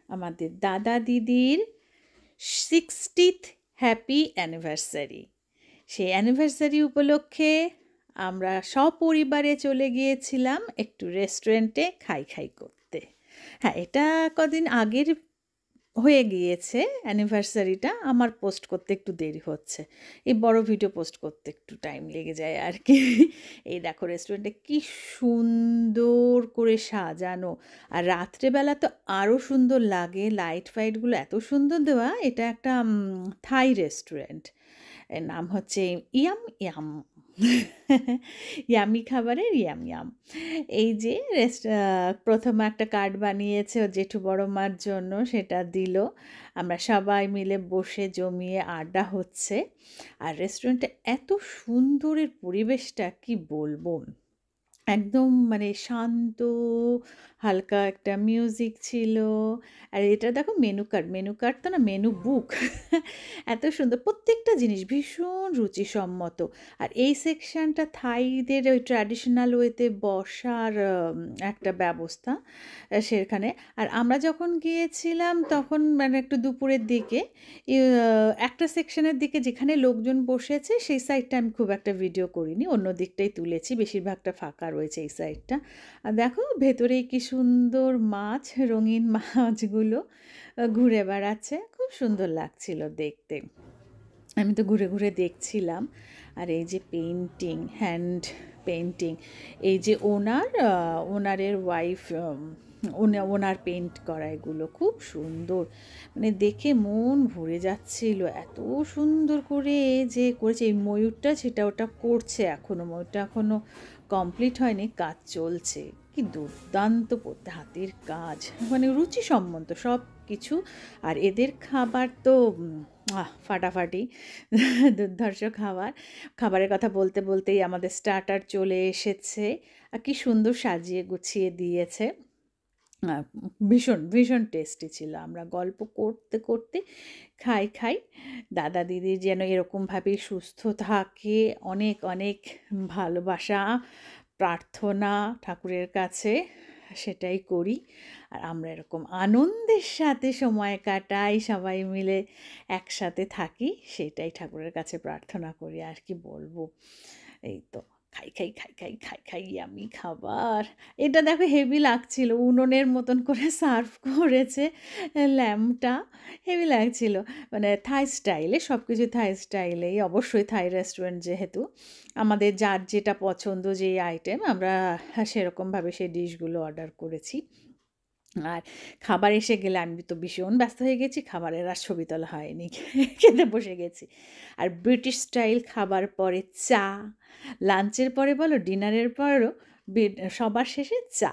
আমাদের দাদা দিদির 60th হ্যাপি অ্যানিভার্সারি। সেই অ্যানিভার্সারি উপলক্ষে আমরা সপরিবারে চলে গিয়েছিলাম একটু রেস্টুরেন্টে খাই করতে। হ্যাঁ, এটা কদিন আগের হয়ে গিয়েছে অ্যানিভার্সারিটা। আমার পোস্ট করতে একটু দেরি হচ্ছে, এই বড় ভিডিও পোস্ট করতে একটু টাইম লেগে যায় আর কি। এই দেখো রেস্টুরেন্টে কি সুন্দর করে সাজানো, আর রাত্রেবেলা তো আরও সুন্দর লাগে, লাইট ফাইটগুলো এত সুন্দর দেওয়া। এটা একটা থাই রেস্টুরেন্ট, এর নাম হচ্ছে ইয়াম ইয়াম। ইয়ামি খাবারের ইয়াম ইয়াম। এই যে প্রথমে একটা কার্ড বানিয়েছে ওর জেঠু বড় মার জন্য, সেটা দিল। আমরা সবাই মিলে বসে জমিয়ে আড্ডা হচ্ছে। আর রেস্টুরেন্টে এত সুন্দরের পরিবেশটা কি বলবো, একদম মানে শান্ত, হালকা একটা মিউজিক ছিল। আর এটা দেখো মেনু কার্ড তো না, মেনু বুক। এত সুন্দর, প্রত্যেকটা জিনিস ভীষণ রুচিসম্মত। আর এই সেকশনটা থাইদের ওই ট্র্যাডিশনাল ওয়েতে বসার একটা ব্যবস্থা সেখানে। আর আমরা যখন গিয়েছিলাম তখন মানে একটু দুপুরের দিকে একটা সেকশনের দিকে যেখানে লোকজন বসেছে সেই সাইডটা আমি খুব একটা ভিডিও করিনি, অন্য দিকটাই তুলেছি, বেশিরভাগটা ফাঁকা রয়েছে এই সাইডটা। আর দেখো ভেতরেই কি সুন্দর মাছ, রঙিন মাছগুলো ঘুরে বেড়াচ্ছে, খুব সুন্দর লাগছিল দেখতে। আমি তো ঘুরে ঘুরে দেখছিলাম। আর এই যে পেইন্টিং, হ্যান্ড পেইন্টিং, এই যে ওনারের ওয়াইফ, ওনার পেইন্ট করা, এগুলো খুব সুন্দর, মানে দেখে মন ভরে যাচ্ছিল। এত সুন্দর করে যে করেছে, এই ময়ূরটা সেটা ওটা করছে এখনও, ময়ূরটা এখনও কমপ্লিট হয়নি, কাজ চলছে। কি দুর্দান্ত হাতের কাজ, মানে রুচিসম্মত সব কিছু। আর এদের খাবার তো ফাটাফাটি, দুর্ধর্ষ খাবার। খাবারের কথা বলতে বলতেই আমাদের স্টার্টার চলে এসেছে, আর কি সুন্দর সাজিয়ে গুছিয়ে দিয়েছে। ভীষণ ভীষণ টেস্টি ছিল। আমরা গল্প করতে করতে খাই। দাদা দিদি যেন এরকমভাবেই সুস্থ থাকে, অনেক অনেক ভালোবাসা প্রার্থনা ঠাকুরের কাছে সেটাই করি। আর আমরা এরকম আনন্দের সাথে সময় কাটাই, সবাই মিলে একসাথে থাকি, সেটাই ঠাকুরের কাছে প্রার্থনা করি। আর কি বলবো, এই তো খাই আমি খাবার। এটা দেখো হেভি লাগছিল, উনুনের মতন করে সার্ভ করেছে ল্যাম্পটা, হেভি লাগছিল। মানে থাই স্টাইলে, সব কিছু থাই স্টাইলেই, অবশ্যই থাই রেস্টুরেন্ট যেহেতু। আমাদের যার যেটা পছন্দ, যেই আইটেম, আমরা সেরকমভাবে সেই ডিশগুলো অর্ডার করেছি। আর খাবার এসে গেলে আমি তো ভীষণ ব্যস্ত হয়ে গেছি, খাবারের আর ছবি তোলা হয়নি, খেতে বসে গেছি। আর ব্রিটিশ স্টাইল খাবার পরে চা, লাঞ্চের পরে বলো ডিনারের পরও সবার শেষে চা।